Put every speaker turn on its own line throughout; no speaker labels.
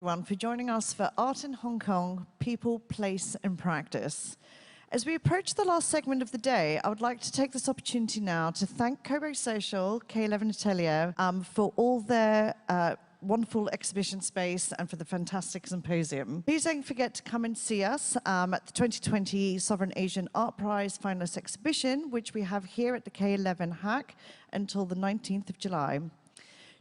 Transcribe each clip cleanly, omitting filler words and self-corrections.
Everyone for joining us for Art in Hong Kong, People, Place and Practice. As we approach the last segment of the day, I would like to take this opportunity now to thank CoBo Social, K11 Atelier, for all their wonderful exhibition space and for the fantastic symposium. Please don't forget to come and see us at the 2020 Sovereign Asian Art Prize finalist exhibition, which we have here at the K11 Hack until the 19th of July.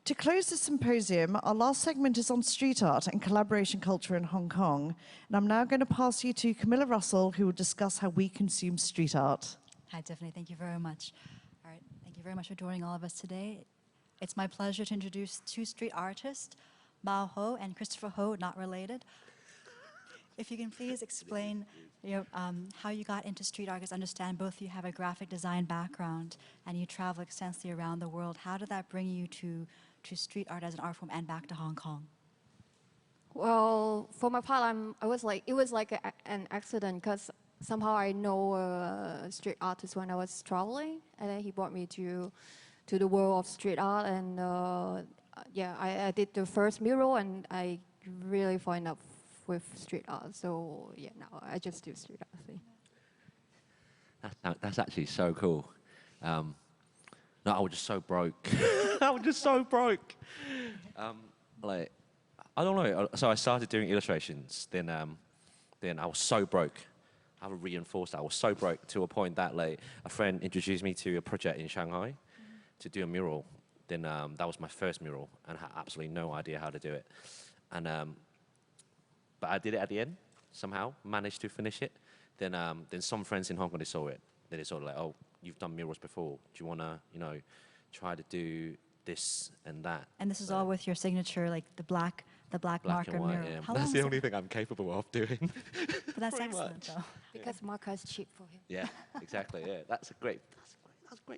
To close the symposium, our last segment is on street art and collaboration culture in Hong Kong. And I'm now going to pass you to Camilla Russell, who will discuss how we consume street art.
Hi, Tiffany. Thank you very much. All right. Thank you very much for joining all of us today. It's my pleasure to introduce two street artists, Bao Ho and Kristopher Ho, not related. If you can please explain how you got into street art, because I understand both of you have a graphic design background and you travel extensively around the world. How did that bring you to street art as an art form and back to Hong Kong?
Well, for my part, it was like an accident because somehow I know a street artist when I was traveling, and then he brought me to the world of street art, and yeah, I did the first mural, and I really fell in love with street art. So yeah, now I just do street art.
That's actually so cool. No, I was just so broke. I was just so broke. Like, I don't know. So I started doing illustrations. Then I was so broke. I would reinforce that. I was so broke to a point that like a friend introduced me to a project in Shanghai to do a mural. Then that was my first mural, and I had absolutely no idea how to do it. And but I did it at the end somehow. Managed to finish it. Then some friends in Hong Kong, they saw it. Then they sort of like, oh, you've done murals before. Do you want to, try to do this and that?
And this is all with your signature, like the black marker
and white,
mural.
yeah. That's the only thing I'm capable of doing.
But that's excellent,
much.
though.
Because marker is cheap for him.
Yeah, exactly. Yeah, that's a great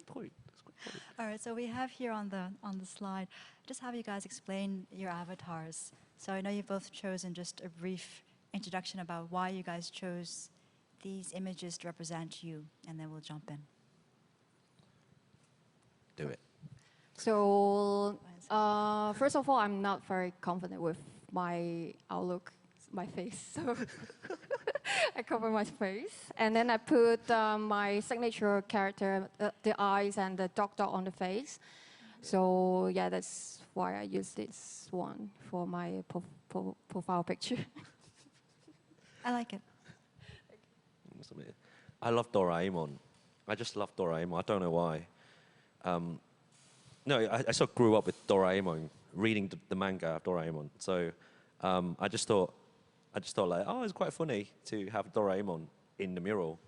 point.
All right, so we have here on the slide, just have you guys explain your avatars. So I know you've both chosen just a brief introduction about why you guys chose these images to represent you, and then we'll jump in.
Do it.
So first of all, I'm not very confident with my outlook, my face. So I cover my face, and then I put my signature character, the eyes and the dot on the face. So yeah, that's why I use this one for my profile picture.
I like it.
I love Doraemon. I just love Doraemon. I don't know why. No, I sort of grew up with Doraemon, reading the manga of Doraemon. So I just thought like, oh, it's quite funny to have Doraemon in the mural,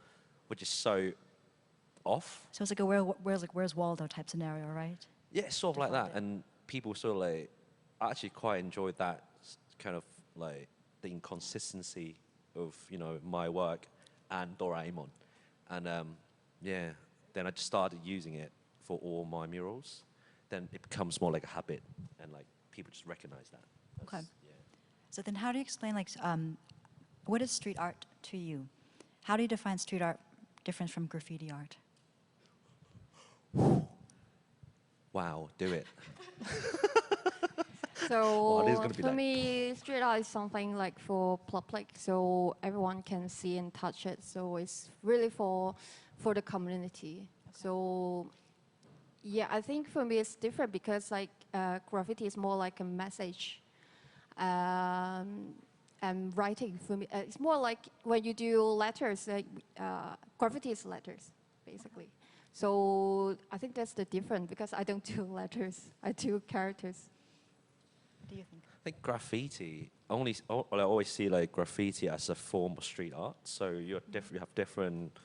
which is so off.
So it's like a Where's Waldo type scenario, right?
Yeah, it's sort of like that. And people sort of like, I actually quite enjoyed that kind of like the inconsistency of, my work and Doraemon. And yeah, then I just started using it for all my murals. Then it becomes more like a habit, and like people just recognize that.
Okay.
Yeah.
So then how do you explain, like, what is street art to you? How do you define street art different from graffiti art?
Wow, do it.
So for me, street art is something like for public, so everyone can see and touch it. So it's really for the community. Okay. So yeah, I think for me it's different because like graffiti is more like a message. And writing for me, it's more like when you do letters, graffiti is letters, basically. So I think that's the difference because I don't do letters, I do characters.
What do you think?
I think graffiti, I always see like graffiti as a form of street art. So you have different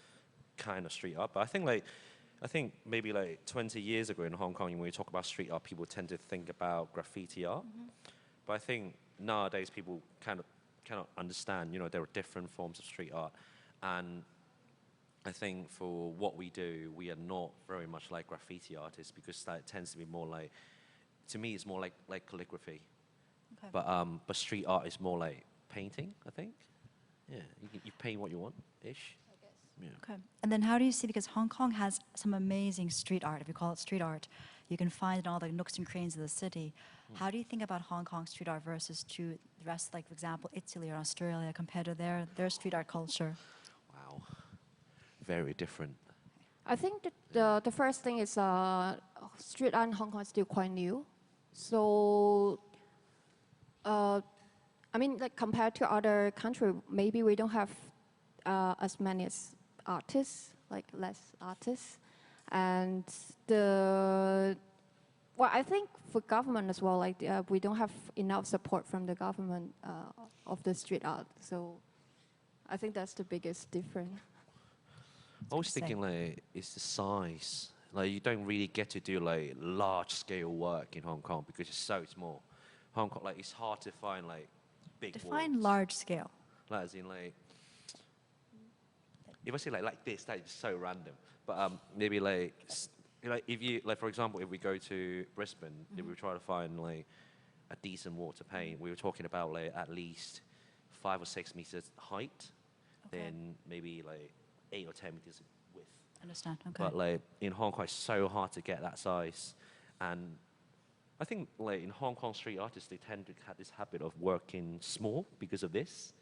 kind of street art. But I think maybe like 20 years ago in Hong Kong, when we talk about street art, people tend to think about graffiti art. Mm-hmm. But I think nowadays people kind of understand, there are different forms of street art. And I think for what we do, we are not very much like graffiti artists because that tends to be more like, to me, it's more like calligraphy. Okay. But street art is more like painting, I think. Yeah, you paint what you want-ish. I guess. Yeah.
Okay. And then how do you see, because Hong Kong has some amazing street art, if you call it street art, you can find it in all the nooks and crannies of the city. How do you think about Hong Kong street art versus to the rest, like for example, Italy or Australia compared to their street art culture?
Wow, very different.
I think that the first thing is street art in Hong Kong is still quite new. So, I mean, like compared to other countries, maybe we don't have as many as artists, like less artists. And well, I think for government as well, like we don't have enough support from the government of the street art. So I think that's the biggest difference.
I was thinking like it's the size. Like you don't really get to do like large scale work in Hong Kong because it's so small. Hong Kong, like it's hard to find like big
Define
walls.
large scale.
Like as in like, if I say like this, that is so random. But maybe like, if you like for example, if we go to Brisbane, if we try to find like a decent wall to paint, we were talking about like at least 5 or 6 meters height, then maybe like 8 or 10 meters width.
Understand, okay.
But like in Hong Kong, it's so hard to get that size. And I think like in Hong Kong street artists, they tend to have this habit of working small because of this.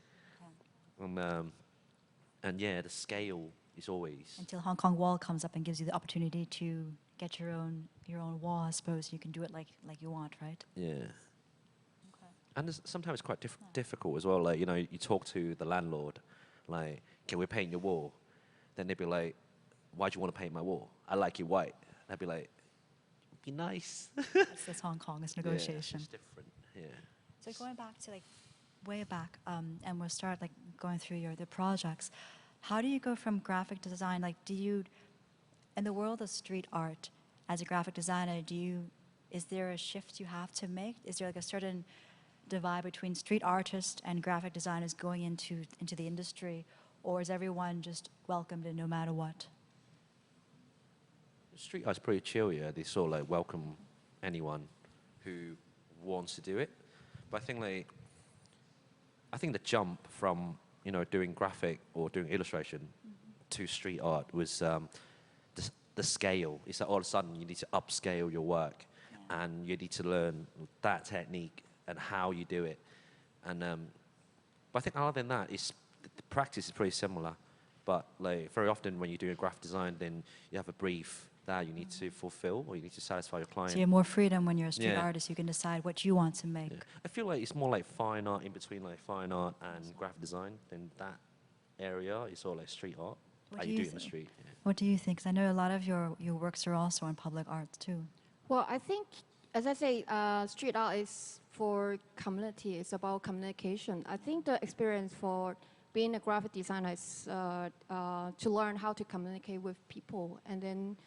And yeah, the scale is always...
Until Hong Kong wall comes up and gives you the opportunity to get your own wall, I suppose. You can do it like you want, right?
Yeah.
Okay.
And sometimes it's quite difficult as well. Like, you know, you talk to the landlord, like, can we paint your wall? Then they'd be like, why do you want to paint my wall? I like it white. And I'd be like, be nice.
That's Hong Kong, it's negotiation.
Yeah, it's different, yeah.
So going back to like way back, and we'll start like going through the projects. How do you go from graphic design, like in the world of street art, as a graphic designer, is there a shift you have to make? Is there like a certain divide between street artists and graphic designers going into the industry, or is everyone just welcomed in no matter what?
Street art's pretty chill, yeah. They sort of like welcome anyone who wants to do it. But I think the jump from, you know, doing graphic or doing illustration to street art was the scale. It's like all of a sudden you need to upscale your work, and you need to learn that technique and how you do it. And but I think other than that, the practice is pretty similar. But like very often when you're doing graphic design, then you have a brief that you need to fulfill, or you need to satisfy your client.
So you have more freedom when you're a street artist. You can decide what you want to make.
Yeah. I feel like it's more like fine art in between like fine art and graphic design. Then that area is all like street art. How you do it in the street. Yeah.
What do you think? 'Cause I know a lot of your works are also in public art too.
Well, I think, as I say, street art is for community. It's about communication. I think the experience for being a graphic designer is to learn how to communicate with people, and then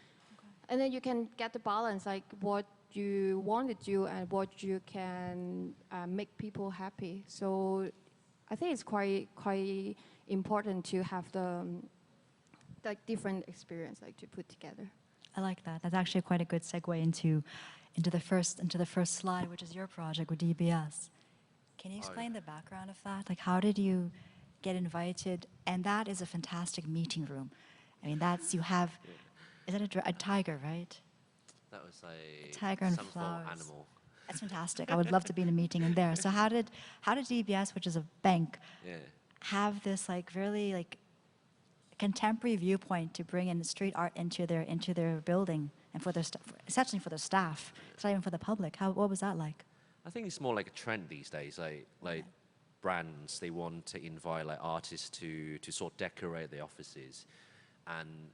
you can get the balance, like what you want to do and what you can make people happy. So I think it's quite important to have the like different experience like to put together.
I like that. That's actually quite a good segue into the first slide, which is your project with DBS. Can you explain the background of that? Like, how did you get invited? And that is a fantastic meeting room. I mean, is that a tiger, right?
That was a
tiger and
some form of
flowers.
animal.
That's fantastic. I would love to be in a meeting in there. So how did DBS, which is a bank, have this like really like contemporary viewpoint to bring in street art into their building and for their essentially for their staff? It's not even for the public. What was that like?
I think it's more like a trend these days. Like brands, they want to invite like artists to sort of decorate their offices and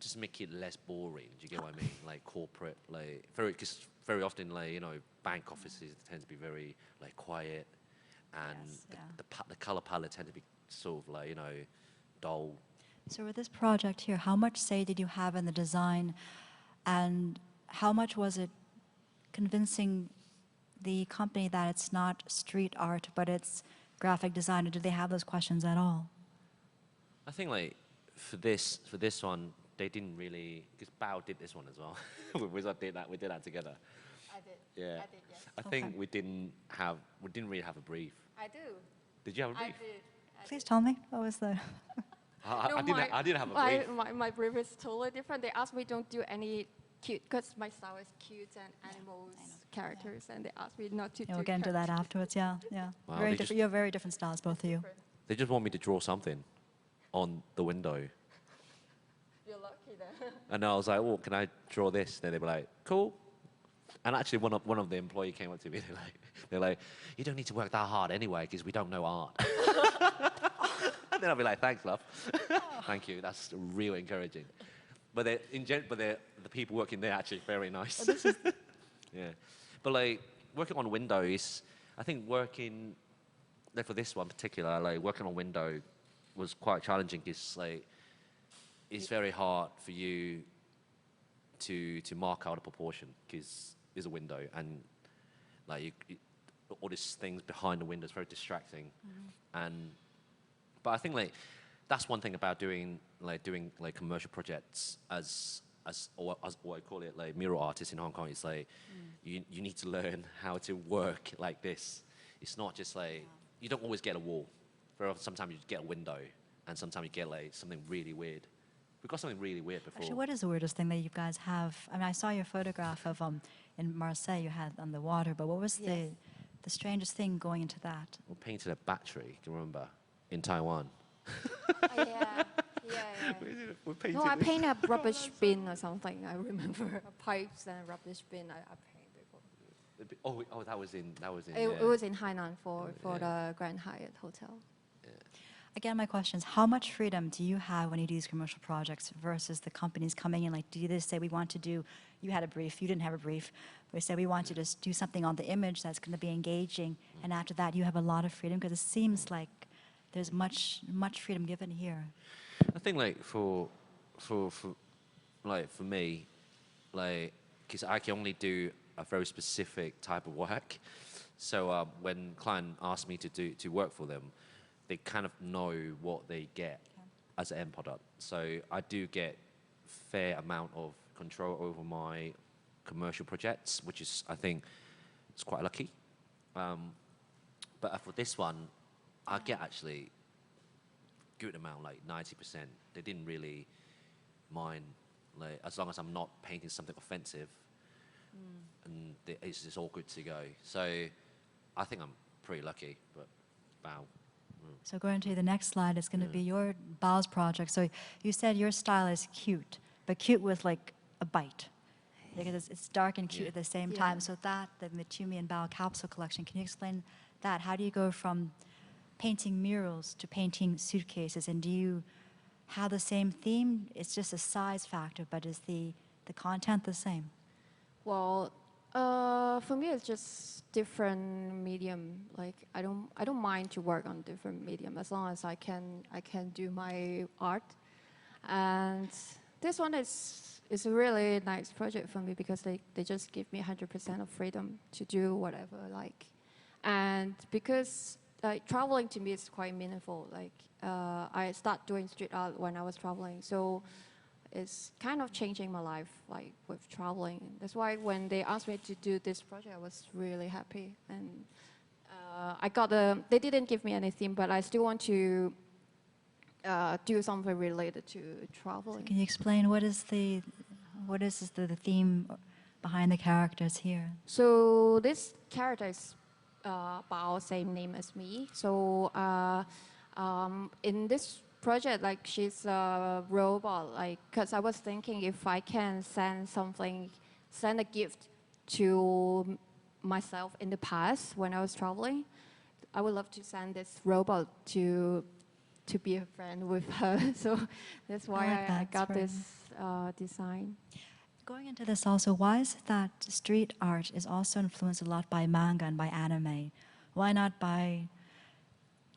just make it less boring. Do you get what I mean? Like corporate, like because very often, like, you know, bank offices tend to be very like quiet, and the color palette tend to be sort of like, you know, dull.
So with this project here, how much say did you have in the design, and how much was it convincing the company that it's not street art but it's graphic design? Or did they have those questions at all?
I think like for this one, they didn't really, because Bao did this one as well. we did that together.
I did.
Yeah.
I did, yes.
I think we didn't really have a brief.
I do.
Did you have a brief?
I did.
Please tell me, what was the...
I didn't have a brief.
My brief is totally different. They asked me don't do any cute, because my style is cute and animals, characters, and they asked me not to
Yeah,
do
we'll get into that
characters.
afterwards. Yeah, yeah.
Wow,
Very
they
different. You have very different styles, both of you.
They just want me to draw something on the window.
You're lucky then.
And I was like, "Oh, can I draw this?" Then they were like, "Cool." And actually, one of the employee came up to me. They're like, "You don't need to work that hard anyway, because we don't know art." And then I'll be like, "Thanks, love. Thank you. That's real encouraging." But the people working there are actually very nice. Yeah, but like working on windows, I think working like for this one particular, like working on window was quite challenging because like it's very hard for you to mark out a proportion because there's a window and like all these things behind the window is very distracting. But I think like that's one thing about doing commercial projects as what I call it, like mural artists in Hong Kong. It's like you need to learn how to work like this. It's not just like you don't always get a wall. Very often, sometimes you get a window, and sometimes you get like something really weird. We got something really weird before.
Actually, what is the weirdest thing that you guys have? I mean, I saw your photograph of in Marseille you had on the water, but what was the strangest thing going into that?
We painted a battery. Do you remember in Taiwan?
Yeah.
We painted
No, I paint a rubbish bin or something. I remember pipes and rubbish bin. I paint before.
Oh, that was in.
It was in Hainan for the Grand Hyatt Hotel.
Again, my question is, how much freedom do you have when you do these commercial projects versus the companies coming in? Like, do you just say, we want to do, you had a brief, you didn't have a brief, we say we want to just do something on the image that's going to be engaging, and after that you have a lot of freedom? Because it seems like there's much freedom given here.
I think like for me, like because I can only do a very specific type of work. So when client asks me to work for them, they kind of know what they get as an end product. So I do get fair amount of control over my commercial projects, which is, I think, it's quite lucky. But for this one, I get actually good amount, like 90%. They didn't really mind, like as long as I'm not painting something offensive, and it's just all good to go. So I think I'm pretty lucky. But wow.
So going to the next slide, it's going to be your Bao's project. So you said your style is cute, but cute with like a bite. Because it's dark and cute at the same time. So that, the Matumi and Bao capsule collection, can you explain that? How do you go from painting murals to painting suitcases? And do you have the same theme? It's just a size factor, but is the content the same?
Well, for me, it's just different medium. Like I don't mind to work on different medium as long as I can do my art. And this one is a really nice project for me because they just give me 100% of freedom to do whatever I like. And because like traveling to me is quite meaningful. Like I start doing street art when I was traveling, so it's kind of changing my life, like with traveling. That's why when they asked me to do this project, I was really happy. And I got they didn't give me any theme, but I still want to do something related to traveling.
So can you explain what is the theme behind the characters here?
So this character is Bao, same name as me. So in this project, like she's a robot, like, because I was thinking if I can send a gift to myself in the past when I was traveling, I would love to send this robot to be a friend with her. So that's why I got this design.
Going into this also, why is it that street art is also influenced a lot by manga and by anime? Why not by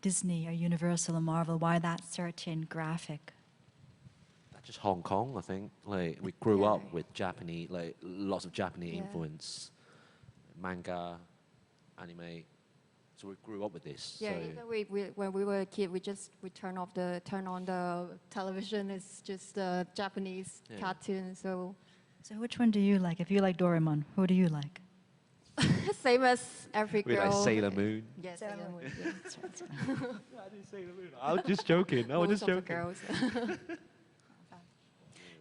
Disney or Universal or Marvel? Why that certain graphic?
That's just Hong Kong, I think. Like we grew up with Japanese, like lots of Japanese influence, manga, anime. So we grew up with this.
Yeah,
so
even when we were a kid, we turn on the television. It's just Japanese cartoon. So
which one do you like? If you like Doraemon, who do you like?
same as every
we
girl.
like Sailor Moon.
Yeah, Sailor Moon.
Yeah, that's right, that's right.
I didn't Sailor Moon. I was just joking. I was just
Most of the
joking.
girls.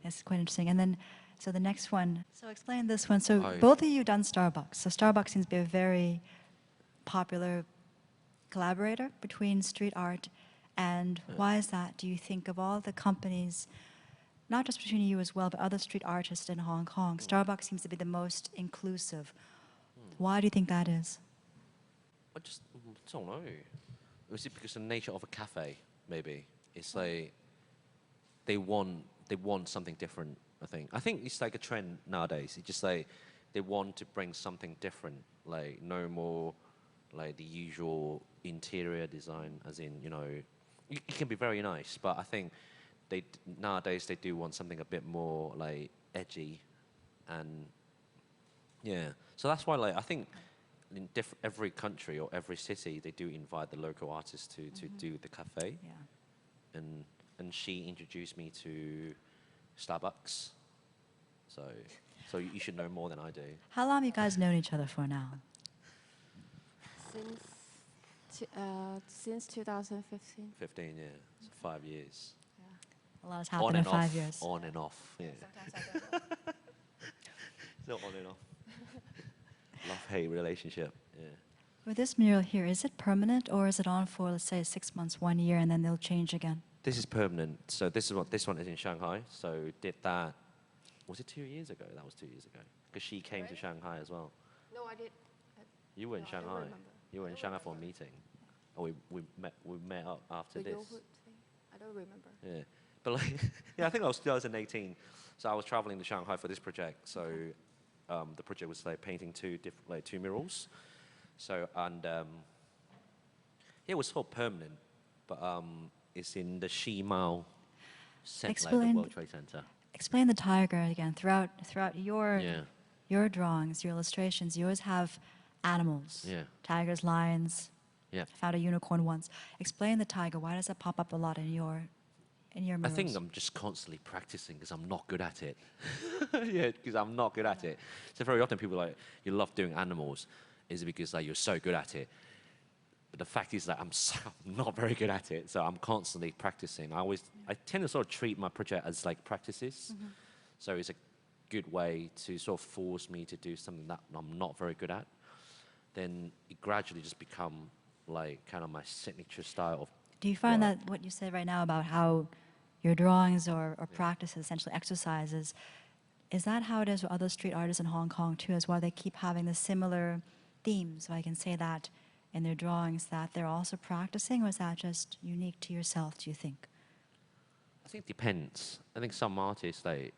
It's quite interesting. And then So the next one. So explain this one. So
Oh.
both of you done Starbucks. So Starbucks seems to be a very popular collaborator between street art. And why is that? Do you think of all the companies, not just between you as well, but other street artists in Hong Kong, Starbucks seems to be the most inclusive. Why do you think that is?
I just don't know. Is it because of the nature of a cafe? Maybe it's like they want something different. I think it's like a trend nowadays. It's just like they want to bring something different, like no more like the usual interior design. As in, it can be very nice, but I think nowadays they do want something a bit more like edgy, and yeah. So that's why I think in every country or every city they do invite the local artists to do the cafe.
Yeah.
And she introduced me to Starbucks. So you should know more than I do.
How long have you guys known each other for now?
Since 2015.
15, yeah. So 5 years.
A lot has happened in 5 years.
On and off, yeah.
Sometimes I don't know.
It's not on and off. Love-hate relationship, yeah.
With this mural here, is it permanent or is it on for, let's say, 6 months, 1 year, and then they'll change again?
This is permanent. So this one is in Shanghai. So did that, was it 2 years ago? That was 2 years ago. Because she came to Shanghai as well.
No, I did.
You were in
No, I don't
Shanghai.
remember.
You were in Shanghai for a meeting. Oh, we met up after
The
this.
yogurt thing. I don't remember.
Yeah, but yeah, I think I was 2018. So I was traveling to Shanghai for this project. So the project was like painting two murals. So it was for permanent, but it's in the Shimao Center, like the World Trade Center.
Explain the tiger again. Throughout your
Yeah.
your drawings, your illustrations, you always have animals.
Yeah.
Tigers, lions.
Yeah.
I found a unicorn once. Explain the tiger. Why does that pop up a lot in your murals?
I think I'm just constantly practicing because I'm not good at it. Yeah, because I'm not good at it. So very often people are like, you love doing animals. Is it because like you're so good at it? But the fact is that I'm not very good at it. So I'm constantly practicing. I tend to sort of treat my project as like practices. So it's a good way to sort of force me to do something that I'm not very good at. Then it gradually just become like kind of my signature style of.
Do you find
work.
that what you said right now about how your drawings or practices, essentially exercises, is that how it is with other street artists in Hong Kong too, as well? They keep having the similar themes, so I can say that in their drawings that they're also practicing, or is that just unique to yourself, do you think?
I think it depends. I think some artists they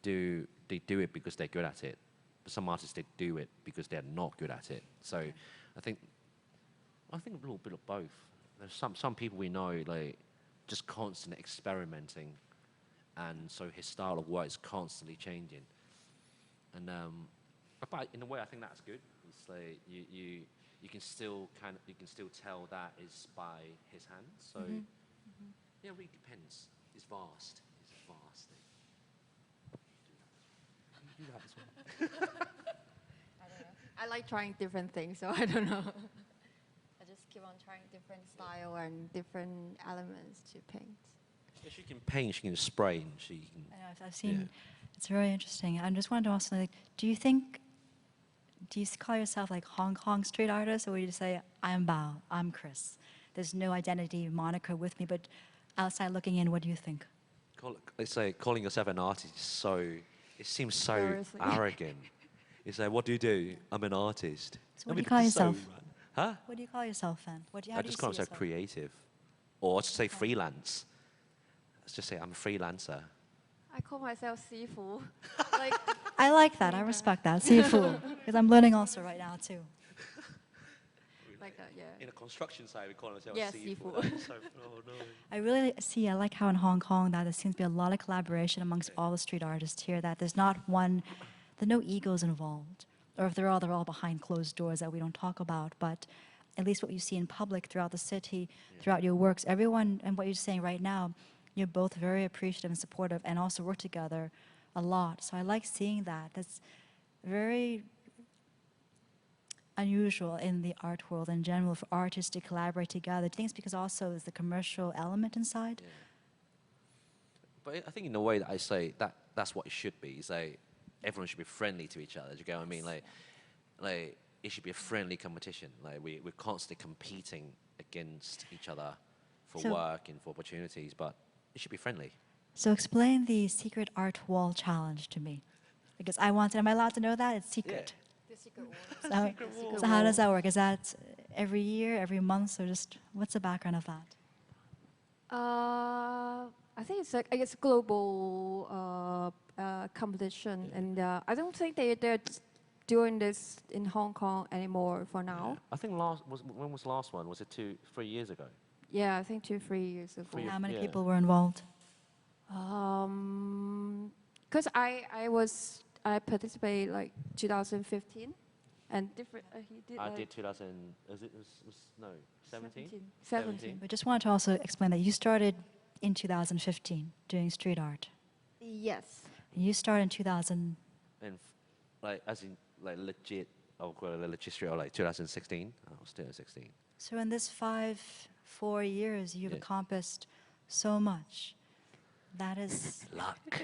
do it because they're good at it. But some artists they do it because they're not good at it. So I think a little bit of both. There's some people we know like just constantly experimenting, and so his style of work is constantly changing. And but in a way I think that's good. It's like you can still tell that is by his hands. So yeah, it really depends. It's vast. It's a vast thing. You do that as well.
I don't know. I like trying different things, so I don't know. I just keep on trying different style and different elements to paint.
Yeah, she can paint. She can spray. And she can.
I know, I've seen, it's very interesting. I just wanted to also, like, do you call yourself like Hong Kong street artist, or would you say, I'm Bao, I'm Chris? There's no identity moniker with me, but outside looking in, what do you think?
It's like calling yourself an artist is so. It seems so
Seriously.
arrogant. It's like, what do you do? I'm an artist.
So what do you call
it's so
yourself?
huh?
What do you call yourself then? How
I
do you
just
see
call myself
yourself?
creative, or let's say freelance. Let's just say I'm a freelancer.
I call myself Sifu. Like,
I like that. I respect that. Seafood. Because I'm learning also right now too.
like that, yeah.
In a construction site, we call ourselves
Yeah,
seafood.
seafood.
So, oh no.
I like how in Hong Kong that there seems to be a lot of collaboration amongst all the street artists here, that there's no egos involved. Or if there are, they're all behind closed doors that we don't talk about. But at least what you see in public throughout the city, throughout your works, everyone, and what you're saying right now, you're both very appreciative and supportive and also work together a lot. So I like seeing that. That's very unusual in the art world in general for artists to collaborate together. Do you think it's because also there's the commercial element inside?
Yeah. But I think in a way that I say that's what it should be. It's like everyone should be friendly to each other. Do you get what I mean? Like it should be a friendly competition. Like we're constantly competing against each other for work and for opportunities, but it should be friendly.
So explain the secret art wall challenge to me, because I want to. Am I allowed to know that? It's secret.
The secret
So how does that work? Is that every year, every month, or just what's the background of that?
I think it's like a global competition, and I don't think they're doing this in Hong Kong anymore for now.
I think when was the last one? Was it 3 years ago?
Yeah, I think 2-3 years ago.
How many
Yeah.
people were involved?
Because I participated like 2015, and different. He did.
I
like
did 2000. No 17.
17.
We just wanted to also explain that you started in 2015 doing street art.
Yes.
You started in 2000.
And like as in like legit. Oh, well, legit straight or like 2016. I was still 16.
So in this 4 years, you've
Yeah.
accomplished so much. That is
Luck.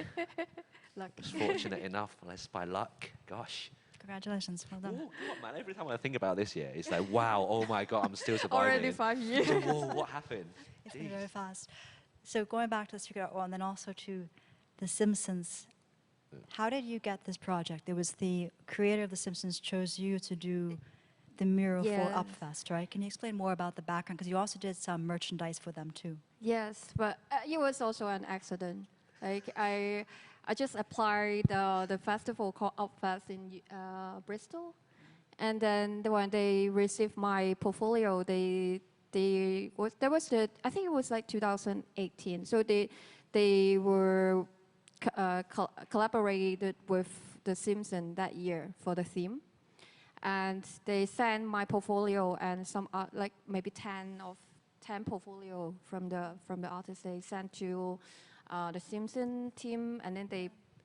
Like
was fortunate enough. Like by luck. Gosh.
congratulations, well done.
Ooh, come on, man. Every time I think about this year, it's like, wow, oh my God, I'm still surviving.
already 5 years.
So, whoa, what happened?
It's been very fast. So going back to the street art wall, and then also to The Simpsons, how did you get this project? It was the creator of The Simpsons chose you to do the mural for
Yes.
Upfest, right? Can you explain more about the background? Because you also did some merchandise for them too.
Yes, but it was also an accident. Like I just applied the festival called Upfest in Bristol, and then when they received my portfolio, I think it was like 2018. So they were collaborated with The Simpsons that year for the theme, and they sent my portfolio and some like maybe 10 portfolio from the artists they sent to the Simpson team, and then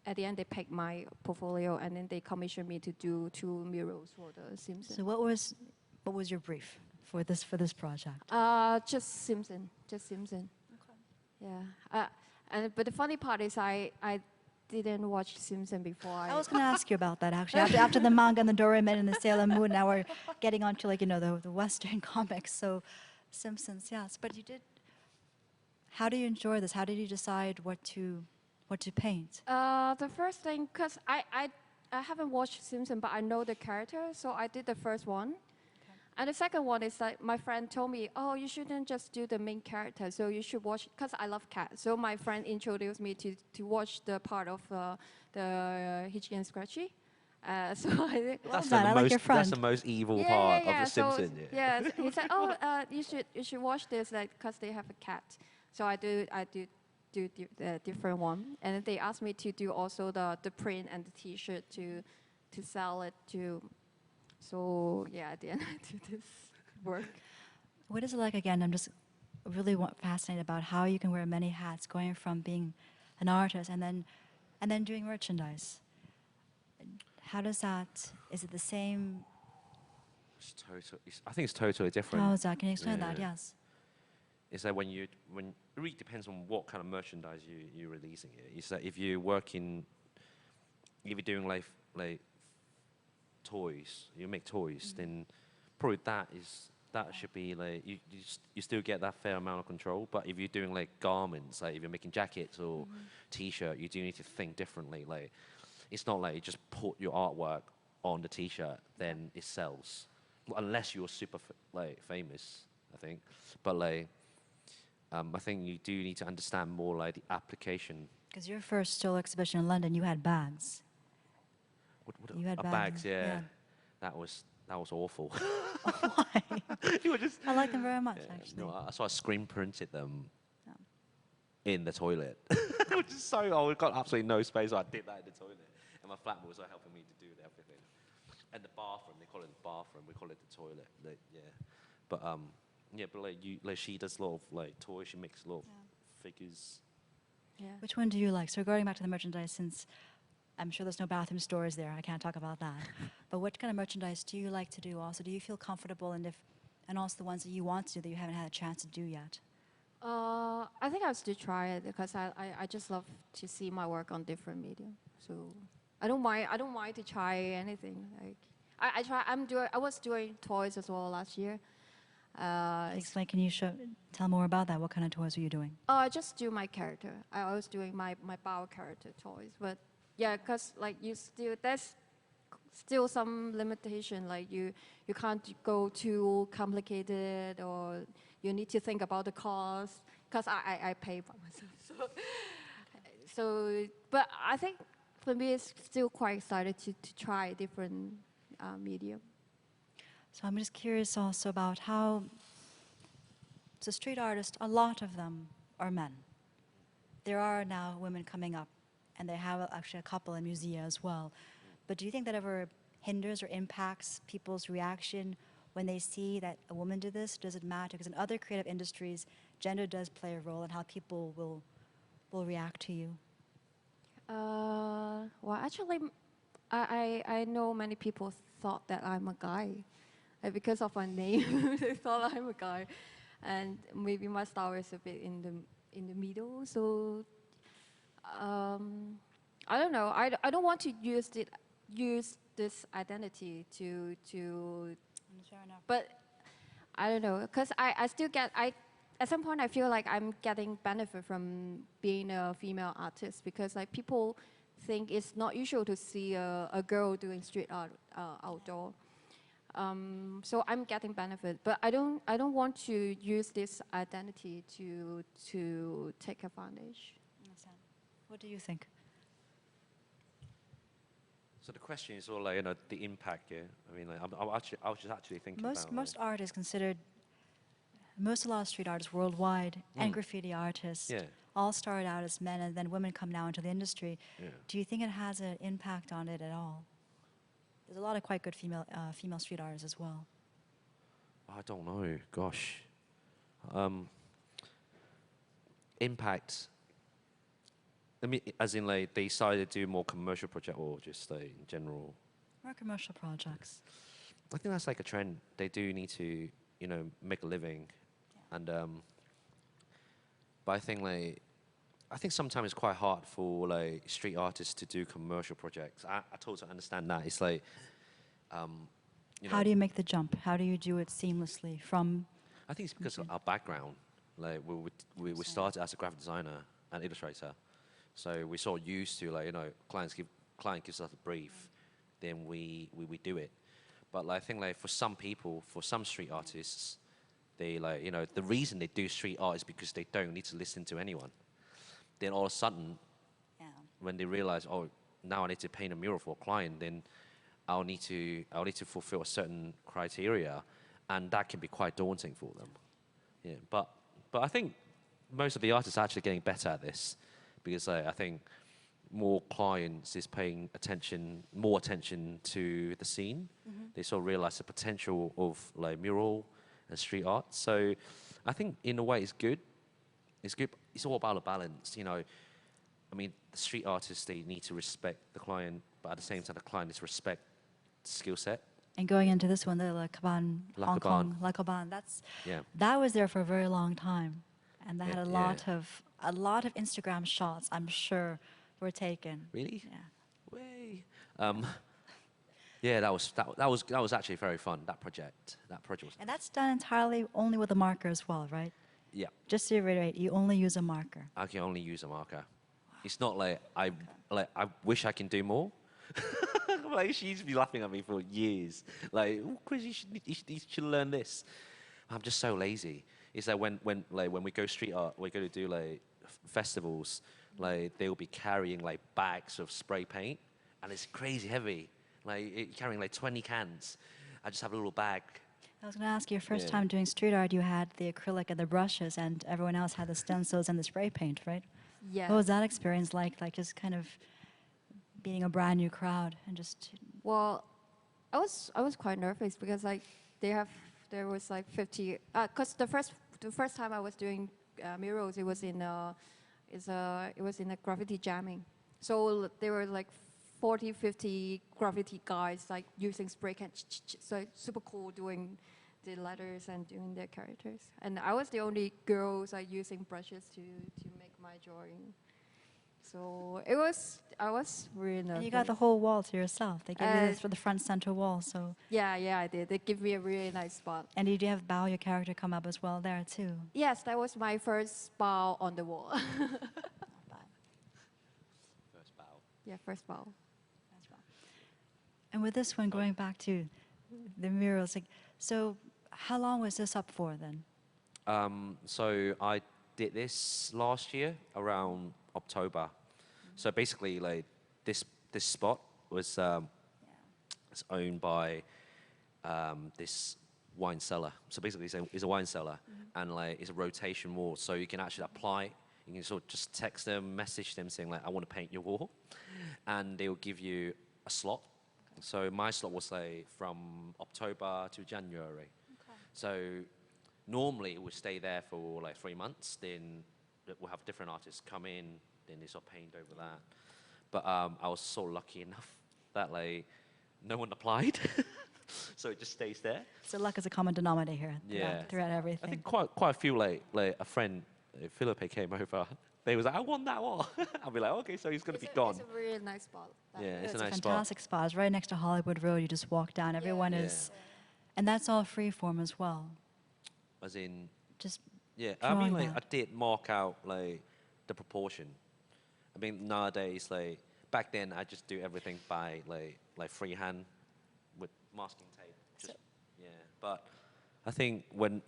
at the end they picked my portfolio, and then they commissioned me to do 2 murals for the Simpson.
So what was your brief for this project?
Just Simpson. Yeah. But the funny part is I didn't watch Simpson before.
I was going to ask you about that actually. After the manga and the Doraemon and the Sailor Moon, now we're getting on to the Western comics. So Simpsons, yes. But you did. How do you enjoy this? How did you decide what to paint?
The first thing, because I haven't watched Simpson, but I know the character, so I did the first one. And the second one is that my friend told me, oh, you shouldn't just do the main character, so you should watch, because I love cats. So my friend introduced me to watch the part of the Hitchy and Scratchy. So I think,
That's,
done. I like your
that's the
friend.
most evil part of The
So,
Simpsons.
yeah, he said, oh, you should watch this, like, because they have a cat. So I do the different one, and then they asked me to do also the print and the T-shirt to sell it to. So yeah, at the end I do this work.
What is it like again? I'm just really fascinated about how you can wear many hats, going from being an artist and then doing merchandise. How does that? Is it the same?
I think it's totally different.
How is that? Can you explain that?
Yeah.
Yes.
It's that when it really depends on what kind of merchandise you're releasing it. It's that if you're doing like toys, you make toys, then probably that should be like you still get that fair amount of control. But if you're doing like garments, like if you're making jackets or T-shirt, you do need to think differently. Like it's not like you just put your artwork on the T-shirt, then it sells, unless you're super famous, I think. But like I think you do need to understand more like the application.
Because your first solo exhibition in London, you had bags. You had
bags,
bags,
yeah.
yeah.
That was awful.
Why?
You were just.
I like them very much,
Yeah,
actually.
no, so I screen printed them
Yeah.
in the toilet. Which is so old. We've got absolutely no space, so I did that in the toilet. And my flatmate was helping me to do everything. And the bathroom, they call it the bathroom. We call it the toilet. Yeah, but like she does a lot of like toys. She makes a lot of figures.
Yeah.
Which one do you like? So going back to the merchandise, since I'm sure there's no bathroom stores there, I can't talk about that. But what kind of merchandise do you like to do also? Do you feel comfortable and also the ones that you want to do that you haven't had a chance to do yet?
I think I'll still try it because I just love to see my work on different media. So I don't mind to try anything. Like I try. I was doing toys as well last year.
Explain, can you tell more about that? What kind of toys were you doing?
I just do my character. I was doing my Bao character toys, but yeah, cause like there's still some limitation. Like you can't go too complicated, or you need to think about the cost. Cause I pay by myself. So but I think for me it's still quite excited to try different medium.
So I'm just curious also about how, so street artists, a lot of them are men. There are now women coming up, and they have actually a couple in Musea as well. But do you think that ever hinders or impacts people's reaction when they see that a woman did this? Does it matter? Because in other creative industries, gender does play a role in how people will react to you.
Well, actually, I know many people thought that I'm a guy. Because of my name, they thought I'm a guy, and maybe my style is a bit in the middle. So I don't know. I don't want to use this identity to.
Fair enough.
But I don't know, because I still get at some point I feel like I'm getting benefit from being a female artist, because like people think it's not usual to see a girl doing street art outdoor. So I'm getting benefit, but I don't want to use this identity to take advantage.
Understand. What do you think?
So the question is all like, the impact, yeah? I mean, like, I was just actually thinking about
Most art is considered, a lot of street artists worldwide and graffiti artists all started out as men, and then women come now into the industry.
Yeah.
Do you think it has an impact on it at all? There's a lot of quite good female street artists as well.
I don't know, gosh. Impact, I mean, as in like they decided to do more commercial project or just like in general?
More commercial projects.
I think that's like a trend. They do need to, make a living.
Yeah.
And, but I think sometimes it's quite hard for like street artists to do commercial projects. I totally understand that. It's like,
How do you make the jump? How do you do it seamlessly from?
I think it's because of our background. Like we started as a graphic designer and illustrator, so we're sort of used to like client gives us a brief, then we do it. But like, I think like for some people, for some street artists, they like the reason they do street art is because they don't need to listen to anyone. Then all of a sudden, when they realize, oh, now I need to paint a mural for a client, then I'll need to fulfill a certain criteria, and that can be quite daunting for them. Yeah, but I think most of the artists are actually getting better at this, because I think more clients is paying more attention to the scene. They sort of realize the potential of like mural and street art. So I think in a way it's good. It's good. It's all about a balance, I mean, the street artists, they need to respect the client, but at the same time, the client needs to respect the skill set.
And going into this one, the La Caban, Hong Kong, La Caban, that was there for a very long time, and that had a lot of Instagram shots, I'm sure, were taken.
Really?
Yeah.
Way. Yeah, that was actually very fun. That project was.
And that's done entirely only with a marker as well, right?
Yeah.
Just to reiterate, you only use a marker.
I can only use a marker. It's not like I wish I can do more. Like, she used to be laughing at me for years. Like, oh, Chris, you should learn this. I'm just so lazy. It's like when we go street art, we go to do like festivals. Like, they'll be carrying like bags of spray paint, and it's crazy heavy. Like carrying like 20 cans. I just have a little bag.
I was going to ask you, your first time doing street art, you had the acrylic and the brushes, and everyone else had the stencils and the spray paint, right?
Yeah.
What was that experience like? Like just kind of being a brand new crowd and just.
Well, I was quite nervous because like there was like 50. Cause the first time I was doing murals, it was in a graffiti jamming. So there were like 40, 50 graffiti guys like using spray can, so super cool doing the letters and doing their characters. And I was the only girls like using brushes to make my drawing. So I was really nervous.
And you got the whole wall to yourself. They gave you this for the front center wall, so.
Yeah, I did. They give me a really nice spot.
And did you have Bao, your character, come up as well there too?
Yes, that was my first bow on the wall.
First bow.
Yeah, first bow.
As well. And with this one, going back to the murals, like, so how long was this up for then?
So I did this last year around October. So basically, like this spot was it's owned by this wine cellar. So basically, it's a wine cellar, and like it's a rotation wall. So you can actually apply. You can sort of just text them, message them, saying like, "I want to paint your wall," and they will give you a slot. So my slot was like from October to January. So normally it would stay there for like 3 months. Then we'll have different artists come in. Then they sort of paint over that. But I was so lucky enough that like no one applied, so it just stays there.
So luck is a common denominator here
Yeah.
throughout everything.
I think quite a few like a friend, Philippe came over. They was like, I want that wall. I'll be like, okay, so he's gonna be gone.
It's a really nice spot.
Yeah, it's a nice
fantastic spot. It's right next to Hollywood Road. You just walk down. Everyone is, and that's all free form as well.
As in,
Just
yeah. I mean,
drawing
like I
that.
did mark out like the proportion. I mean, nowadays, like back then, I just do everything by like freehand with masking tape. Just, yeah, but I think when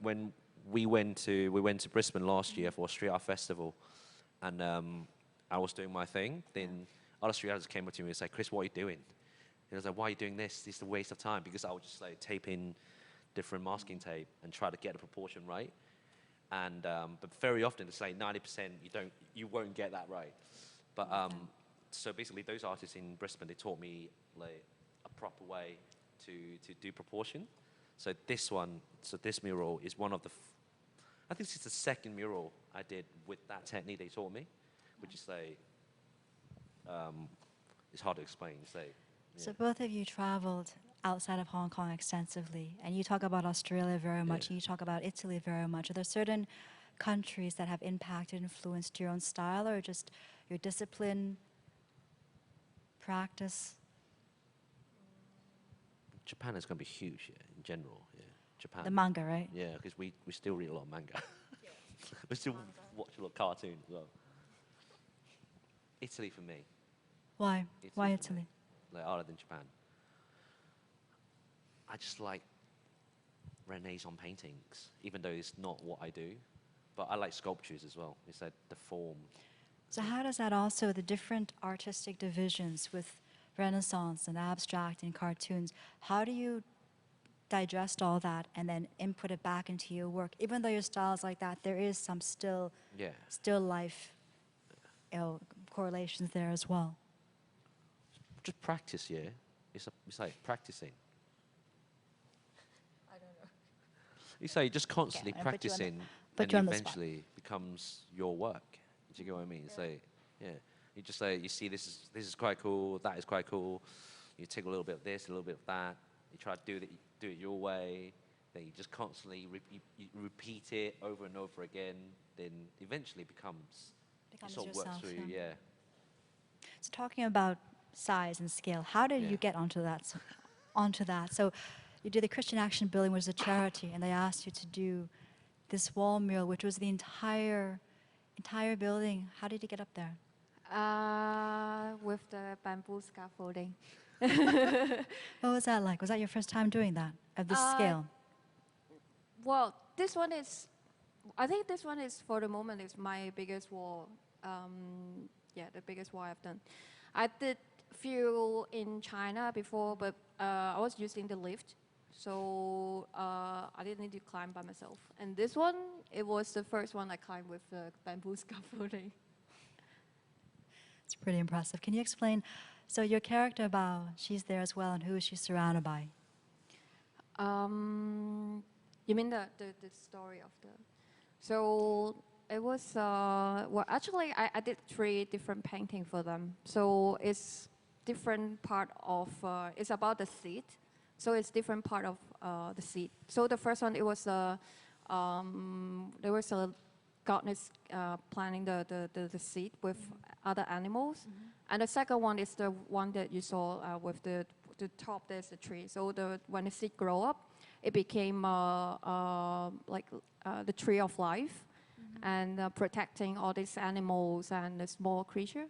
we went to Brisbane last year for a street art festival, and I was doing my thing. Then other street artists came up to me and said, "Chris, what are you doing?" And I was like, "Why are you doing this? This is a waste of time." Because I would just like tape in different masking tape and try to get the proportion right. And but very often it's like 90% you won't get that right. But so basically those artists in Brisbane, they taught me like a proper way to do proportion. So this mural is one of the I think this is the second mural I did with that technique they taught me, which is like it's hard to explain. It's like,
So both of you traveled outside of Hong Kong extensively, and you talk about Australia very much, and you talk about Italy very much. Are there certain countries that have impacted, influenced your own style, or just your discipline, practice?
Japan is going to be huge in general. Yeah, Japan.
The manga, right?
Yeah, because we still read a lot of manga. We still watch a lot of cartoons as well. Italy for me.
Why? Why
for me.
Italy?
Like other than Japan. I just like Renaissance paintings, even though it's not what I do. But I like sculptures as well. It's like the form.
So how does that also, the different artistic divisions with Renaissance and abstract and cartoons, how do you digest all that and then input it back into your work? Even though your style is like that, there is some still life correlations there as well.
Just practice, yeah. It's like practicing.
I don't know.
It's like just constantly
I'm gonna put you on the-
practicing,
put
and
you on the spot.
eventually becomes your work. Do you get what I mean? It's like, yeah, you just like you see this is quite cool, that is quite cool. You take a little bit of this, a little bit of that. You try to do it your way. Then you just constantly you repeat it over and over again. Then eventually becomes it sort of works
yourself,
through you.
yeah.
Yeah.
So talking about size and scale, how did you get onto that? So you did the Christian Action Building, which was a charity, and they asked you to do this wall mural, which was the entire building. How did you get up there?
With the bamboo scaffolding.
What was that like? Was that your first time doing that at this scale?
Well, I think this one is, for the moment, is my biggest wall. The biggest wall I've done. I did few in China before, but I was using the lift, so I didn't need to climb by myself. And this one, it was the first one I climbed with the bamboo scaffolding.
It's pretty impressive. Can you explain? So your character Bao, she's there as well, and who is she surrounded by?
You mean the story of the? So it was well, actually I did 3 different paintings for them. So it's different part of it's about the seat. So it's different part of the seed. So the first one, it was there was a gardeners planting the seed with other animals. And the second one is the one that you saw with the top, there's the tree. So when the seed grow up, it became like the tree of life and protecting all these animals and the small creature.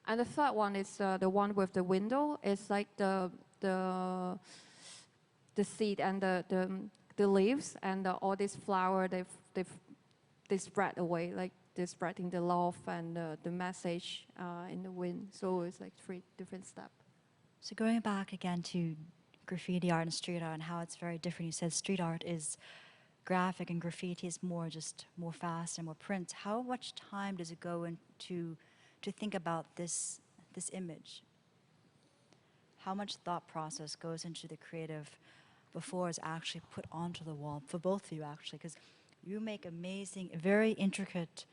And the third one is the one with the window. It's like the seed and the leaves and all these flower, they spread away, like they're spreading the love and the message in the wind. So it's like 3 different steps.
So going back again to graffiti art and street art and how it's very different. You said street art is graphic and graffiti is more fast and more print. How much time does it go into to think about this image? How much thought process goes into the creative before it's actually put onto the wall, for both of you actually, because you make amazing, very intricate,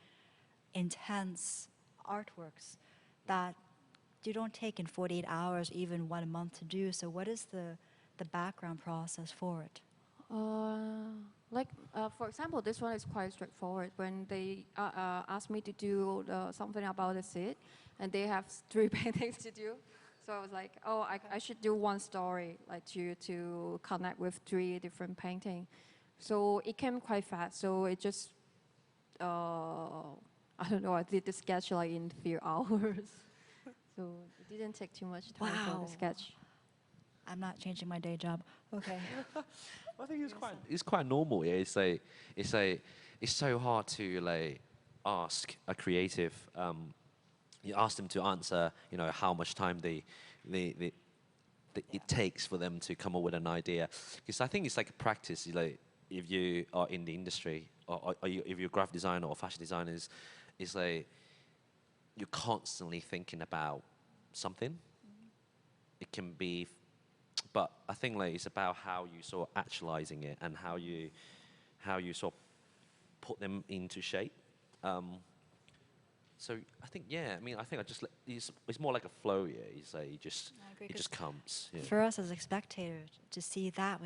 intense artworks that you don't take in 48 hours, even 1 month to do. So what is the background process for it?
For example, this one is quite straightforward. When they asked me to do something about the seed, and they have 3 paintings to do, so I was like, oh, I should do one story, like to connect with 3 different paintings. So it came quite fast. So it just, I don't know, I did the sketch like in a few hours. So it didn't take too much time for the sketch.
I'm not changing my day job. Okay.
I think it's quite normal. Yeah, it's so hard to like ask a creative. You ask them to answer, how much time it takes for them to come up with an idea. Because I think it's like a practice. Like if you are in the industry, or if you're a graphic designer or fashion designer, it's like you're constantly thinking about something. It can be. But I think like it's about how you sort of actualizing it and how you sort of put them into shape. So I think it's more like a flow. Yeah, it's like it just comes. Yeah.
For us as a spectator to see that,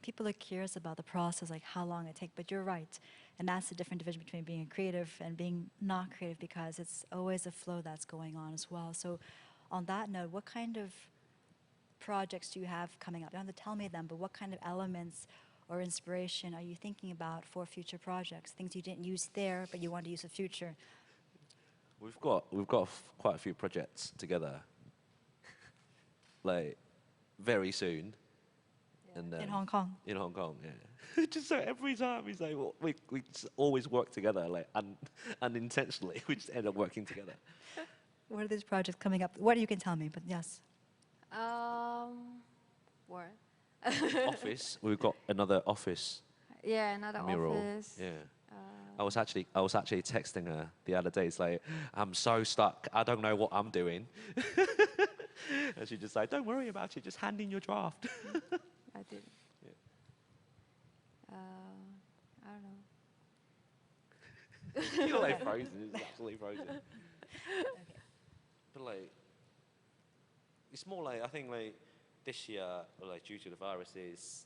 people are curious about the process, like how long it takes. But you're right, and that's the different division between being a creative and being not creative, because it's always a flow that's going on as well. So on that note, what kind of projects do you have coming up? You don't have to tell me them, but what kind of elements or inspiration are you thinking about for future projects? Things you didn't use there, but you want to use in the future?
We've got quite a few projects together, like very soon.
Yeah. And in Hong Kong.
In Hong Kong, yeah. Just so every time we say we just always work together, like unintentionally, we just end up working together.
What are these projects coming up? What you can tell me, but yes.
Where?
Office. We've got another office.
Yeah, another
mural.
Office.
Yeah. I was actually texting her the other day. It's like, I'm so stuck. I don't know what I'm doing. And she just like, don't worry about it. Just hand in your draft.
I did.
Yeah.
I don't know.
You're like frozen. It's absolutely frozen.
Okay.
But like, it's more like I think like this year, like due to the viruses,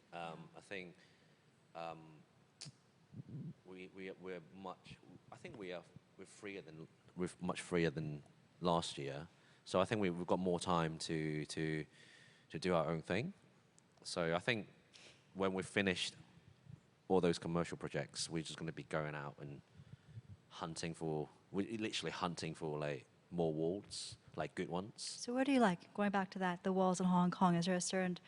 I think we're much freer than last year. So I think we've got more time to do our own thing. So I think when we've finished all those commercial projects, we're just going to be going out and we're literally hunting for like more walls, like good ones.
So what do you like? Going back to that, the walls in Hong Kong, is there a certain,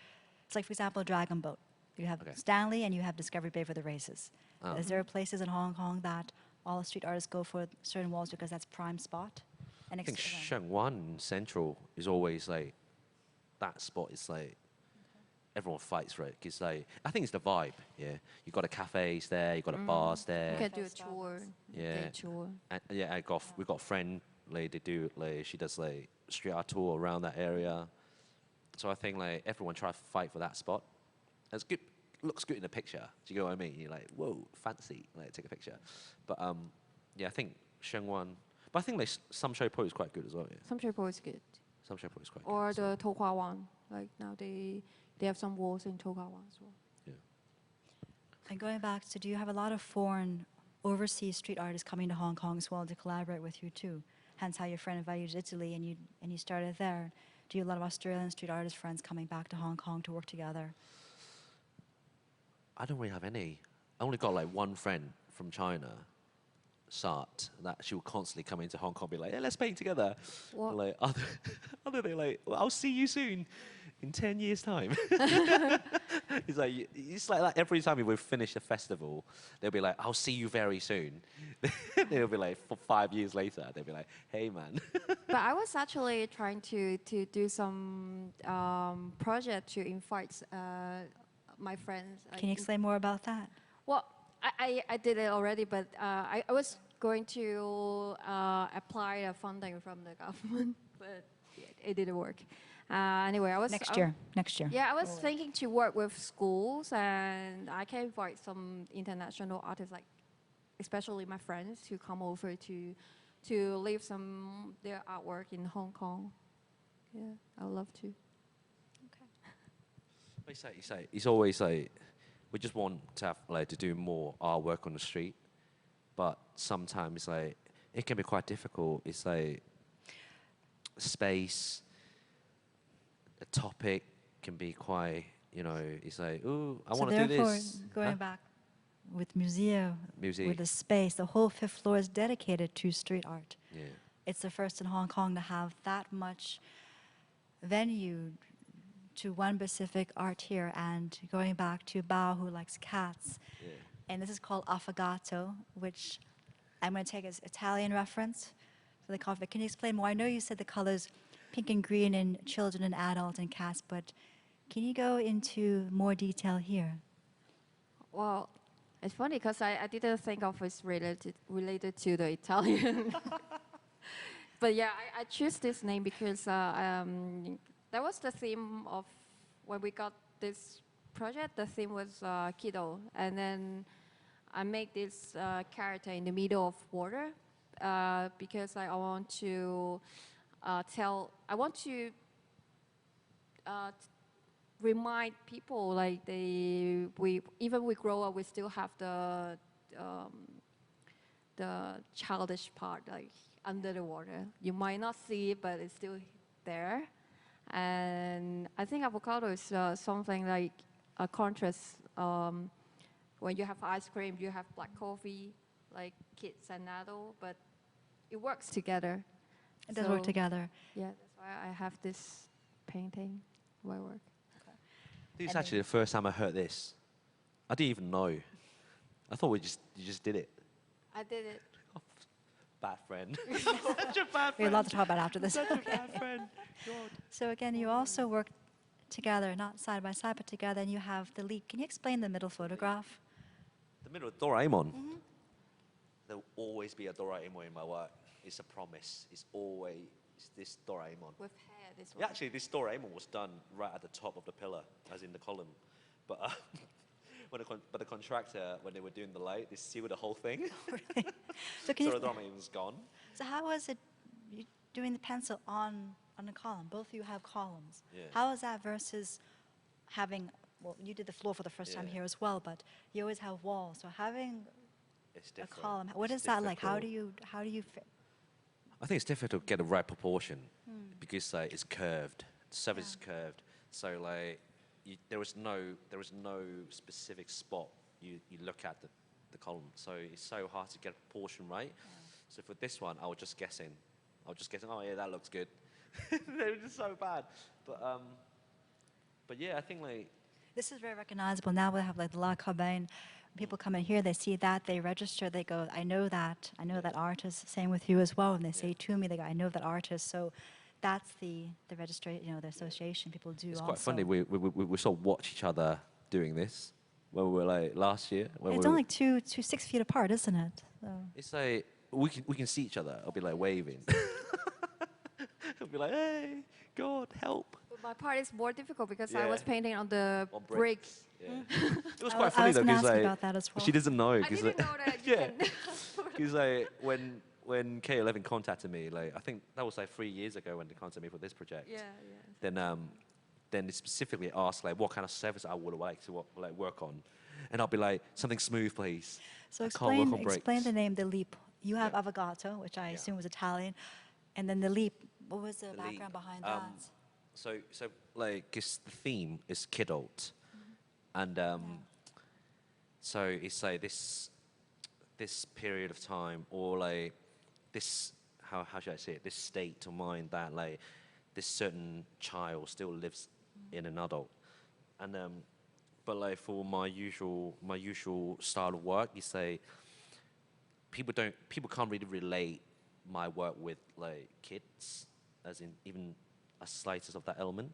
it's like for example, a Dragon Boat. You have Stanley and you have Discovery Bay for the races. Is there places in Hong Kong that all street artists go for certain walls because that's prime spot? And
I think Sheung Wan Central is always like, that spot is like, everyone fights for it. Cause like, I think it's the vibe, yeah. You got the cafes there, you got the bars there.
You can do a tour.
Yeah.
Tour.
And, yeah, we got a friend, like, she does like street art tour around that area. So I think like everyone try to fight for that spot. It's good, looks good in the picture. Do you get what I mean? You're like, whoa, fancy, like take a picture. But yeah, I think Sheung Wan. But I think like Some Show Po is quite good as well. Yeah.
Some Po is good.
Samsheppo is quite
Or
good. So,
the Tokwa one. Like now they have some walls in Tokwa one as well.
yeah.
And going back to, do you have a lot of foreign, overseas street artists coming to Hong Kong as well to collaborate with you too? Hence how your friend invited you to Italy and you started there. Do you have a lot of Australian street artist friends coming back to Hong Kong to work together?
I don't really have any. I only got like one friend from China, Sart, that she will constantly come into Hong Kong and be like, hey, let's paint together.
What?
But like other they like, well, I'll see you soon in 10 years' time. It's like that every time we would finish a festival, they'll be like, I'll see you very soon. They'll be like, for 5 years later, they'll be like, hey man.
But I was actually trying to do some project to invite my friends.
Can you explain more about that?
Well, I did it already, but I was going to apply a funding from the government, but it didn't work. Anyway, I was
Next year.
Yeah, I was thinking to work with schools, and I can invite some international artists, like especially my friends, to come over to leave some their artwork in Hong Kong. Yeah, I would love to.
It's always like, we just want to have like to do more artwork on the street, but sometimes like it can be quite difficult. It's like space, a topic can be quite, it's like, ooh, I want to do this.
Going back with museum,
Museum.
with the space, the whole 5th floor is dedicated to street art.
Yeah.
It's the first in Hong Kong to have that much venue to one specific art here. And going back to Bao, who likes cats,
Yeah.
and this is called affogato, which I'm going to take as Italian reference for the coffee. Can you explain more? I know you said the colors pink and green in children and adults and cats, but can you go into more detail here?
Well, it's funny because I didn't think of it related to the Italian. But yeah, I choose this name because that was the theme of when we got this project. The theme was kiddo, and then I make this character in the middle of water because I want to remind people like even we grow up, we still have the childish part like under the water. You might not see it, but it's still there. And I think avocado is something like a contrast. When you have ice cream, you have black coffee, like kids and adults, but it works together.
It does work together.
Yeah, that's why I have this painting in my work.
This is actually the first time I heard this. I didn't even know. I thought you just did it.
I did it.
Bad friend. Such a bad
We're
friend.
allowed to talk about it after this.
Such a bad friend. God.
So again, you also work together, not side by side, but together, and you have the lead. Can you explain the middle photograph?
The middle of Doraemon. There will always be a Doraemon in my work. It's a promise. It's always this Doraemon.
With hair, this one.
Yeah, actually, this Doraemon was done right at the top of the pillar, as in the column. But but the contractor, when they were doing the light, they sealed the whole thing.
So can
So
you?
the Doraemon was gone.
So how was it you doing the pencil on a column? Both of you have columns.
Yeah.
How is that versus having? Well, you did the floor for the first time
Yeah.
here as well, but you always have walls. So having
It's
a
different.
column, what
It's
is that like? How
difficult.
do you fit?
I think it's difficult to get the right proportion because it's curved. The surface is curved, so like there is no specific spot you look at the column. So it's so hard to get a proportion right. So for this one, I was just guessing. Oh yeah, that looks good. They were just so bad. But yeah, I think like
This is very recognizable. Now we have like the La Cabane. People come in here, they see that, they register, they go, I know that artist. Same with you as well. And they say to me, they go, I know that artist. So that's the registration, the association people do
it's
also.
quite funny. We sort of watch each other doing this when we were like last year. When
It's
we
only two 6 feet apart, isn't it? So.
It's like we can see each other. I'll be like waving. I'll be like, hey, God, help.
But my part is more difficult because I
Yeah.
was painting on the
On
brick.
Yeah. It was
I
quite
was
funny
gonna
though,
ask
because
you
like
about that as well.
she doesn't know.
I didn't know that you
Yeah.
can.
Because like when when K11 contacted me, like I think that was like 3 years ago when they contacted me for this project.
Yeah,
Then they specifically asked like what kind of service I would like to work on, and I'll be like something smooth, please.
So
I can't work on
explain
bricks.
the name, the leap. You have
Yeah.
avocado, which I
Yeah.
assume was Italian, and then the leap. What was the
The
background
leap,
behind that?
So like 'cause the theme is kidult, and so it's like this period of time, or like this how should I say it, this state of mind that like this certain child still lives in an adult, and but like for my usual style of work, you say people can't really relate my work with like kids, as in even a slightest of that element.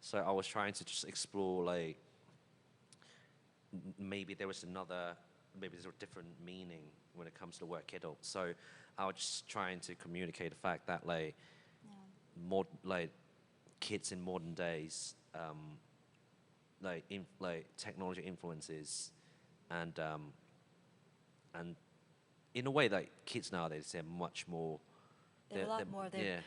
So I was trying to just explore like maybe there's a different meaning when it comes to the word kidult. So I was just trying to communicate the fact that like like kids in modern days, like technology influences, and in a way, like kids nowadays, they're much more.
They're a lot more.
Yeah,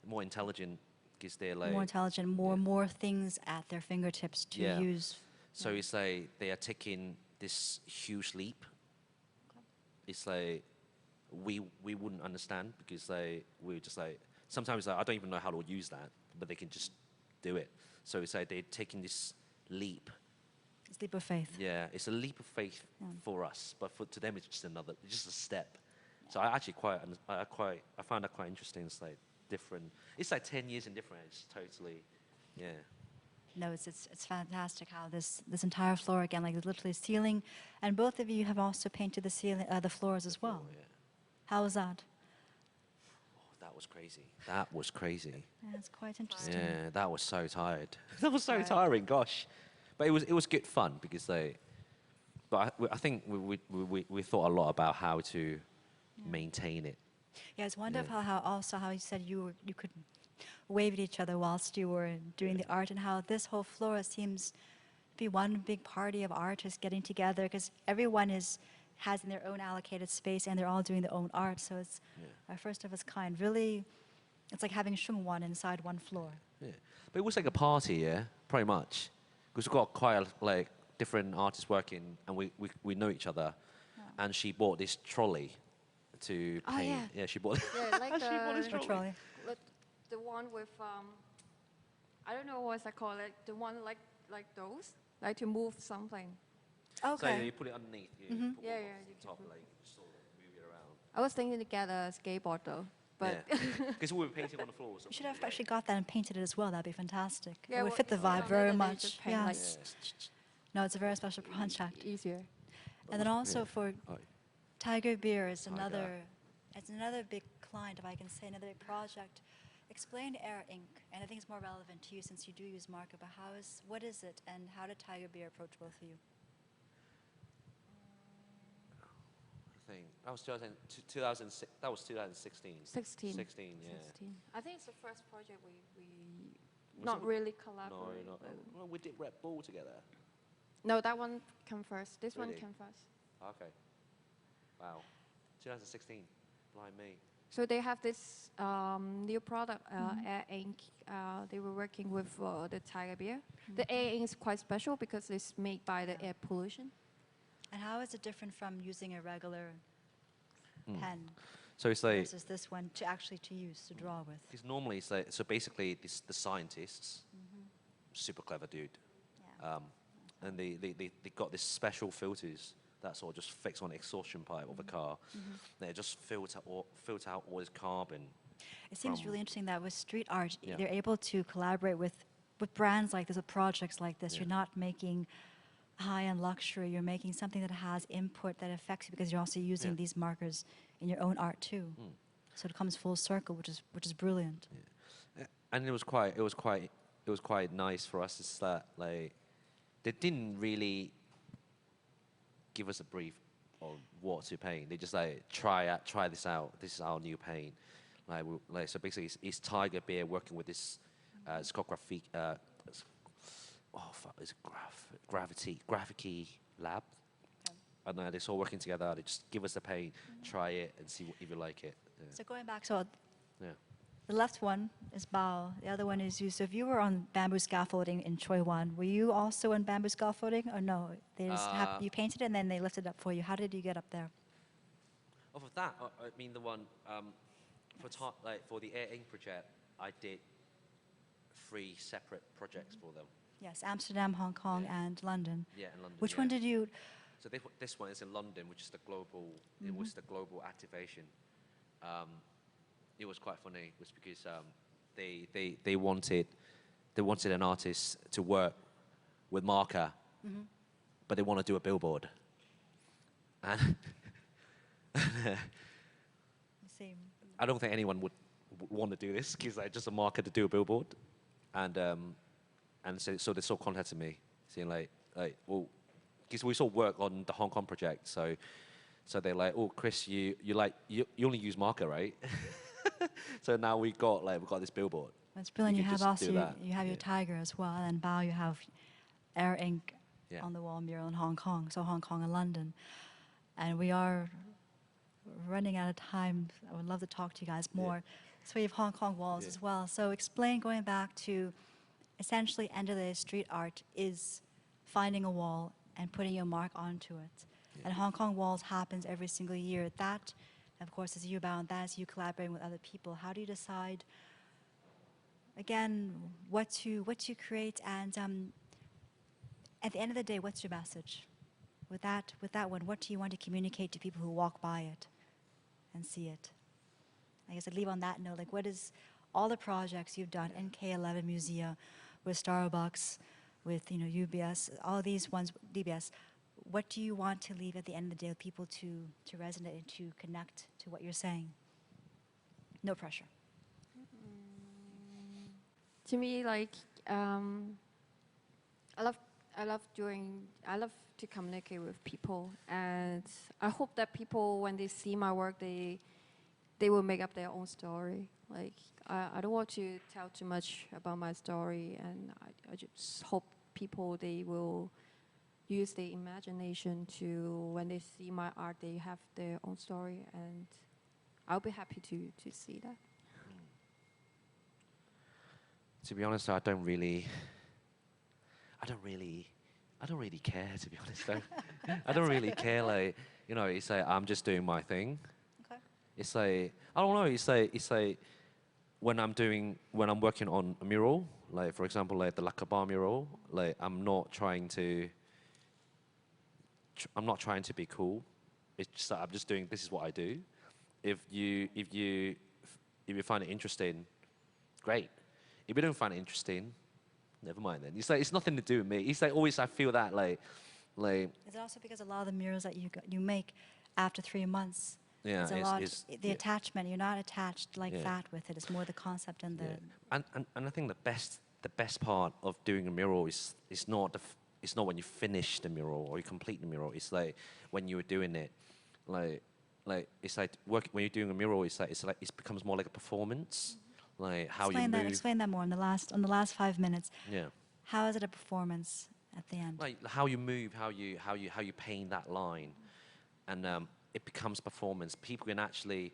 more intelligent because they're like
More intelligent, more things at their fingertips to
Yeah.
use.
So it's like they are taking this huge leap. It's like we wouldn't understand because like we're just like sometimes like, I don't even know how to use that, but they can just do it. So it's like they're taking this leap.
It's leap of faith.
Yeah, it's a leap of faith
Yeah.
for us, but to them it's just a step. So I actually I found that quite interesting. It's like different. It's like 10 years in different. It's totally, yeah.
No, it's fantastic how this entire floor again, like literally ceiling, and both of you have also painted the ceiling, the floors as well.
Oh, yeah.
How was that?
Oh, that was crazy. That was crazy.
Yeah, it's quite interesting.
Yeah, that was so tired. That was so
Right.
tiring. Gosh, but it was good fun because they. But I think we thought a lot about how to maintain it.
Yeah, it's wonderful how you said you could wave at each other whilst you were doing the art, and how this whole floor seems to be one big party of artists getting together because everyone has in their own allocated space and they're all doing their own art. So it's a first of its kind. Really, it's like having Shungwan inside one floor.
Yeah, but it was like a party, yeah, pretty much, because we've got quite like different artists working, and we know each other, and she bought this trolley to
Oh,
paint.
yeah.
She bought.
Yeah, like
Or trolley.
like the one with I don't know what I call it. The one like those, like to move something.
So
Okay.
you put it underneath. You put
Yeah,
one
yeah,
on
you can
top,
put-
like sort of move it around.
I was thinking to get a skateboard though, but
Because we were painting on the floor. So
You should have actually got that and painted it as well. That'd be fantastic.
Yeah,
It would
well,
fit the
it's not
vibe
on
very
it, they
much.
just paint
Yeah.
like
No, it's a very special project.
easier.
And then also for
Oh,
Tiger Beer is
Tiger.
another big client, if I can say, another big project. Explain Air Ink, and I think it's more relevant to you since you do use market, but what is it, and how did Tiger Beer approach both of you?
I think that was 2006. That was 2016.
16.
16, yeah.
16. I think it's the first project we
Was
not
it-
really
No,
collaborate.
no.
with.
Well, we did Red Bull together.
No, that one came first. This one
Really?
came first.
Okay. Wow. 2016. Blind me.
So they have this new product, Air Ink. They were working with the Tiger Beer. The Air Ink is quite special because it's made by the air pollution.
And how is it different from using a regular pen
So it's like,
versus this one to use, to draw with?
because normally it's like, so basically the scientists, super clever dude,
Yeah.
and they got this special filters that sort of just fix on the exhaustion pipe of a car. They just filter out all this carbon.
It seems
from-
really interesting that with street art,
Yeah.
they're able to collaborate with brands like this, with projects like this.
Yeah.
You're not making high-end luxury. You're making something that has input that affects you because you're also using
Yeah.
these markers in your own art too. So it comes full circle, which is brilliant.
And it was quite nice for us. Is that like they didn't really give us a brief on what to paint. They just like try this out. This is our new paint. Like so basically it's Tiger Beer working with this. It's called graffiti. It's graffiti lab. and they're all working together. They just give us the paint, try it, and see if you like it. Yeah.
So going back, so
Yeah.
the left one is Bao, the other one is you. So if you were on bamboo scaffolding in Choi Wan, were you also on bamboo scaffolding, or no? They just you painted it and then they lifted it up for you. How did you get up there?
Off of that, I mean the one for the Air Ink project, I did 3 separate projects for them.
Yes, Amsterdam, Hong Kong, and London.
Yeah, in London.
Which one did you?
So this one is in London, which is the global. It was the global activation. It was quite funny, was because they wanted an artist to work with marker, but they want to do a billboard. And
Same.
I don't think anyone would want to do this because just a marker to do a billboard, and so they sort of contacted me, saying like well, because we sort of work on the Hong Kong project, so they're like, oh Chris, you only use marker, right? So now we got this billboard.
That's brilliant. You have also you have your
Yeah.
tiger as well, and Bao you have Air Ink
Yeah.
on the wall mural in Hong Kong. So Hong Kong and London, and we are running out of time. I would love to talk to you guys more. So we have Hong Kong walls as well. So explain, going back to essentially end of the day street art is finding a wall and putting your mark onto it. And Hong Kong walls happens every single year. That, of course, is you bound. That is you collaborating with other people. How do you decide, again, what to create? And at the end of the day, what's your message? With that one, what do you want to communicate to people who walk by it and see it? I guess I'd leave on that note. Like, what is all the projects you've done, NK11 Museum, with Starbucks, with UBS, all these ones, DBS. What do you want to leave at the end of the day with people to resonate and to connect to what you're saying? No pressure.
To me, like I love to communicate with people, and I hope that people, when they see my work, they will make up their own story. Like I don't want to tell too much about my story, and I just hope people, they will use their imagination to, when they see my art, they have their own story, and I'll be happy to see that.
To be honest, I don't really care, to be honest. I don't really care. Like, it's like I'm just doing my thing.
Okay.
It's like, I don't know. It's like when I'm working on a mural, like for example, like the Lakaba mural. Like I'm not trying to be cool. It's just that I'm just doing. This is what I do. If you find it interesting, great. If you don't find it interesting, never mind then. It's like, it's nothing to do with me. It's like always I feel that like.
Is it also because a lot of the murals that you make after 3 months?
Yeah,
it's a lot. The attachment, you're not attached like that with it. It's more the concept and the.
And I think the best part of doing a mural is not when you finish the mural or you complete the mural. It's like when you were doing it, like it's like when you're doing a mural. It's like it becomes more like a performance. Like how you move.
Explain that more in the last 5 minutes.
Yeah.
How is it a performance at the end?
Like how you move, how you paint that line, and it becomes performance. People can actually,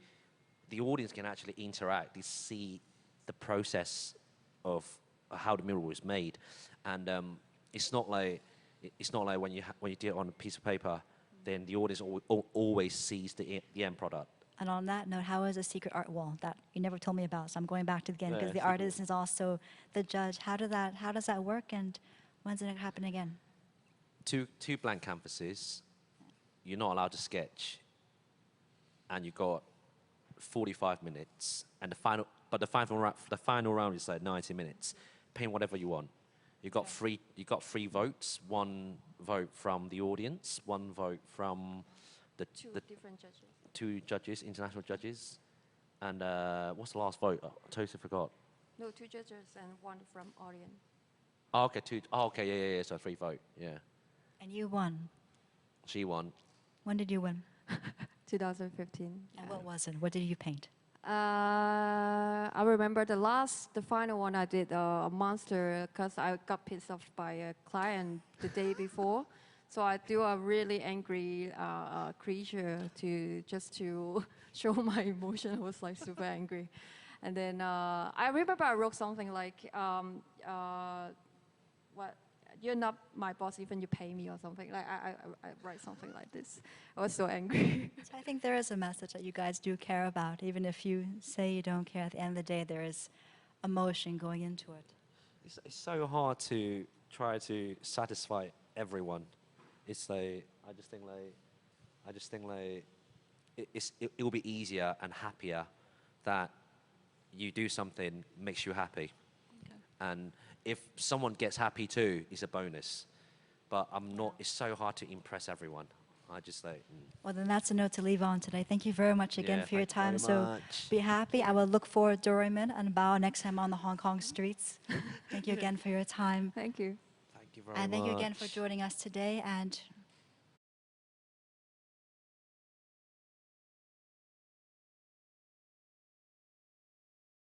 the audience can actually interact. They see the process of how the mural was made, and it's not like when you do it on a piece of paper, then the audience always sees the end product.
And on that note, how is a secret art wall that you never told me about? So I'm going back to the beginning because the
secret
artist is also the judge. How does that work, and when's it going to happen again?
Two blank canvases. You're not allowed to sketch, and you got 45 minutes. And the final round is like 90 minutes. Paint whatever you want. You got three votes. 1 vote from the audience. 1 vote from the
Different judges.
2 judges, international judges, and what's the last vote? I totally forgot.
No, 2 judges and 1 from audience.
Oh, okay, 2. Oh, okay, yeah. So 3 vote, yeah.
And you won.
She won.
When did you win?
2015.
And what was it? What did you paint?
I remember the final one I did a monster because I got pissed off by a client the day before. So I do a really angry creature to just to show my emotion. I was like super angry. And then I remember I wrote something like, what, you're not my boss, even you pay me or something. Like I write something like this. I was so angry.
So I think there is a message that you guys do care about, even if you say you don't care. At the end of the day, there is emotion going into it.
It's so hard to try to satisfy everyone. It's like I just think like it will be easier and happier that you do something makes you happy, and if someone gets happy too, it's a bonus. But I'm not. It's so hard to impress everyone. I just like.
Well, then that's a note to leave on today. Thank you very much again
Yeah,
for your
thank you
time.
very
So
much.
be happy. I will look for Doraemon and Bao next time on the Hong Kong streets. Thank you again for your time.
Thank you.
Thank you very much.
And thank you again for joining us today. And